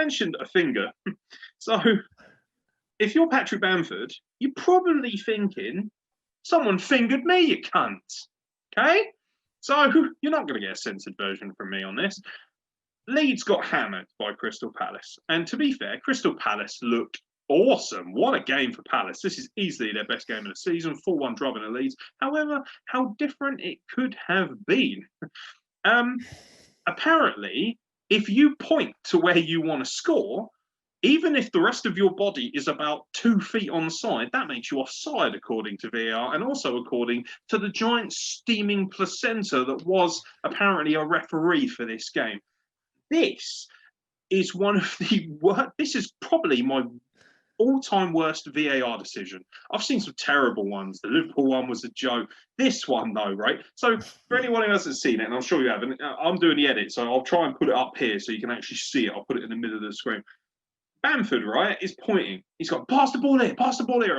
mentioned a finger. So if you're Patrick Bamford, you're probably thinking, someone fingered me, you cunt. Okay? So you're not going to get a censored version from me on this. Leeds got hammered by Crystal Palace. And to be fair, Crystal Palace looked awesome. What a game for Palace. This is easily their best game of the season, 4-1 drubbing the Leeds. However, how different it could have been. Apparently, if you point to where you want to score, even if the rest of your body is about 2 feet on side, that makes you offside according to VAR, and also according to the giant steaming placenta that was apparently a referee for this game. This is one of the worst. This is probably my all-time worst VAR decision. I've seen some terrible ones. The Liverpool one was a joke. This one, though, right? So for anyone who hasn't seen it, and I'm sure you haven't, I'm doing the edit, so I'll try and put it up here so you can actually see it. I'll put it in the middle of the screen. Bamford, right, is pointing. He's got, pass the ball here,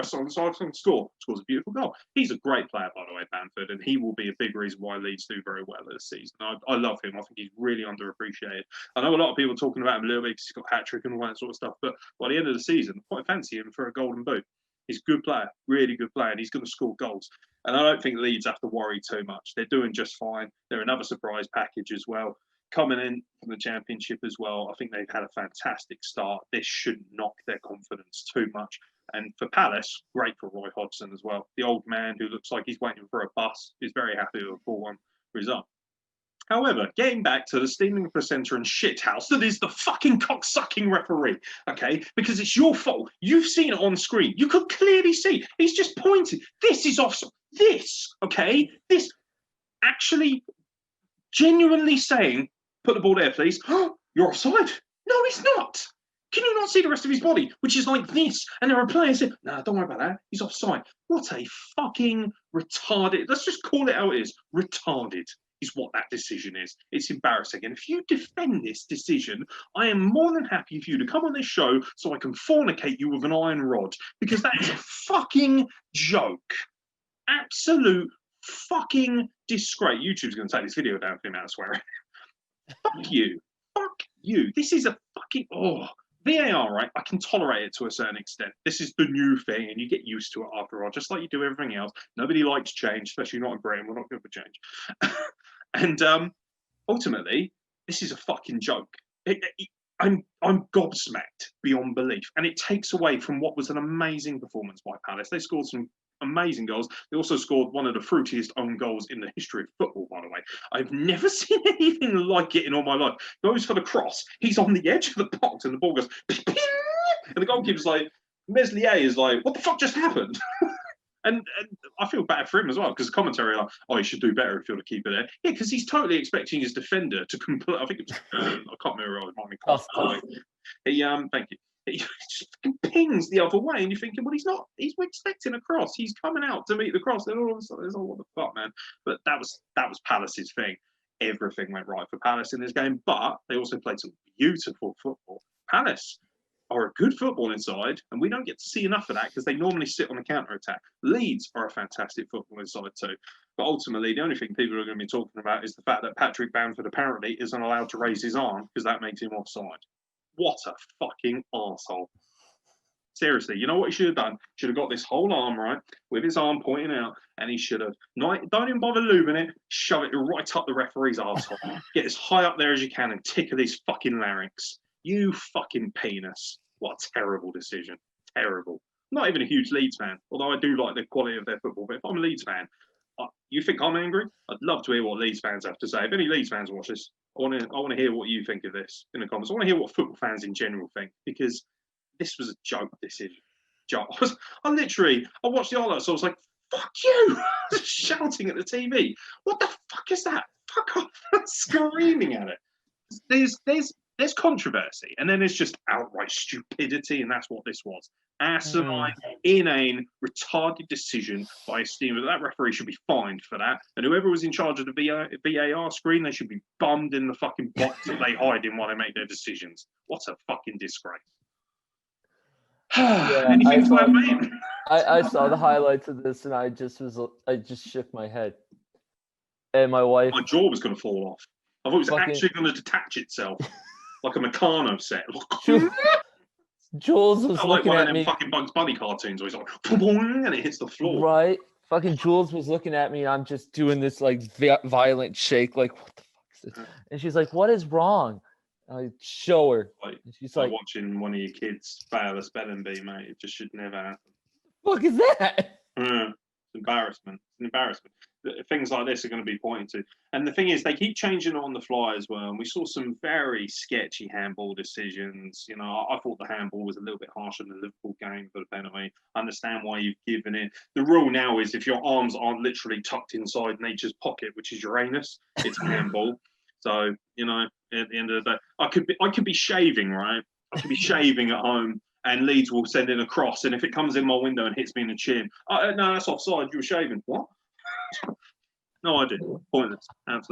so I can score. Scores a beautiful goal. He's a great player, by the way, Bamford, and he will be a big reason why Leeds do very well this season. I love him. I think he's really underappreciated. I know a lot of people are talking about him a little bit because he's got hat-trick and all that sort of stuff, but by the end of the season, I quite fancy him for a golden boot. He's a good player, really good player, and he's going to score goals. And I don't think Leeds have to worry too much. They're doing just fine. They're another surprise package as well. Coming in from the Championship as well, I think they've had a fantastic start. This shouldn't knock their confidence too much. And for Palace, great for Roy Hodgson as well. The old man who looks like he's waiting for a bus is very happy with a 4-1 result. However, getting back to the steaming placenta and shithouse that is the fucking cocksucking referee, okay? Because it's your fault. You've seen it on screen. You could clearly see. He's just pointing. This is offside. This, okay? This actually genuinely saying, put the ball there, please. You're offside. No, he's not. Can you not see the rest of his body, which is like this? And there are players saying, no, don't worry about that. He's offside. What a fucking retarded. Let's just call it how it is. Retarded is what that decision is. It's embarrassing. And if you defend this decision, I am more than happy for you to come on this show so I can fornicate you with an iron rod, because that is a fucking joke. Absolute fucking disgrace. YouTube's going to take this video down for the amount of swearing. Fuck you. Fuck you. This is a fucking... VAR, right? I can tolerate it to a certain extent. This is the new thing, and you get used to it after all, just like you do everything else. Nobody likes change, especially not in Britain. We're not good for change. And ultimately, this is a fucking joke. I'm gobsmacked beyond belief. And it takes away from what was an amazing performance by Palace. They scored some amazing goals. They also scored one of the fruitiest own goals in the history of football, by the way. I've never seen anything like it in all my life. Goes for the cross. He's on the edge of the box and the ball goes, ping, and the goalkeeper's like, Meslier is like, what the fuck just happened? And I feel bad for him as well, because the commentary are like, oh, he should do better if you're the keeper there. Yeah, because he's totally expecting his defender to complete. I think it was, I can't remember. It might be Costa. Thank you. He just pings the other way, and you're thinking, well, he's not. He's expecting a cross. He's coming out to meet the cross. And all of a sudden, oh, what the fuck, man? But that was Palace's thing. Everything went right for Palace in this game, but they also played some beautiful football. Palace are a good footballing side, and we don't get to see enough of that because they normally sit on the counter-attack. Leeds are a fantastic footballing side too. But ultimately, the only thing people are going to be talking about is the fact that Patrick Bamford apparently isn't allowed to raise his arm because that makes him offside. What a fucking arsehole. Seriously, you know what he should have done? Should have got this whole arm, right, with his arm pointing out, and he should have, don't even bother lubing it, shove it right up the referee's arsehole. Get as high up there as you can and tickle his fucking larynx. You fucking penis. What a terrible decision. Terrible. I'm not even a huge Leeds fan, although I do like the quality of their football. But if I'm a Leeds fan, you think I'm angry? I'd love to hear what Leeds fans have to say. If any Leeds fans watch this, I want to hear what you think of this in the comments. I want to hear what football fans in general think, because this was a joke decision. Joke. I watched the highlights, so I was like, fuck you! Shouting at the TV. What the fuck is that? Fuck off. Screaming at it. There's controversy, and then there's just outright stupidity, and that's what this was. Asinine, inane, retarded decision by a steamer. That referee should be fined for that, and whoever was in charge of the VAR screen, they should be bummed in the fucking box that they hide in while they make their decisions. What a fucking disgrace. Anything to add, mate? I saw the highlights of this, and I just shook my head. And my wife... My jaw was going to fall off. I thought it was actually going to detach itself. like a Meccano set. Jules was like looking one of at them me. fucking Bugs Bunny cartoons where he's like, and it hits the floor. Right? Fucking Jules was looking at me. I'm just doing this like violent shake. Like, what the fuck is this? And she's like, what is wrong? I show her. Like, And she's like like, watching one of your kids fail a spelling bee, mate. It just should never happen. fuck is that? It's embarrassment. It's an embarrassment. Things like this are going to be pointed to. And the thing is, they keep changing it on the fly as well. And we saw some very sketchy handball decisions. You know, I thought the handball was a little bit harsher in the Liverpool game for the penalty. I understand why you've given it. The rule now is if your arms aren't literally tucked inside nature's pocket, which is your anus, it's a handball. So, you know, at the end of the day, I could be shaving, right? I could be shaving at home. And Leeds will send in a cross, and if it comes in my window and hits me in the chin, no, that's offside. You were shaving. What? No idea. Pointless. Absolutely.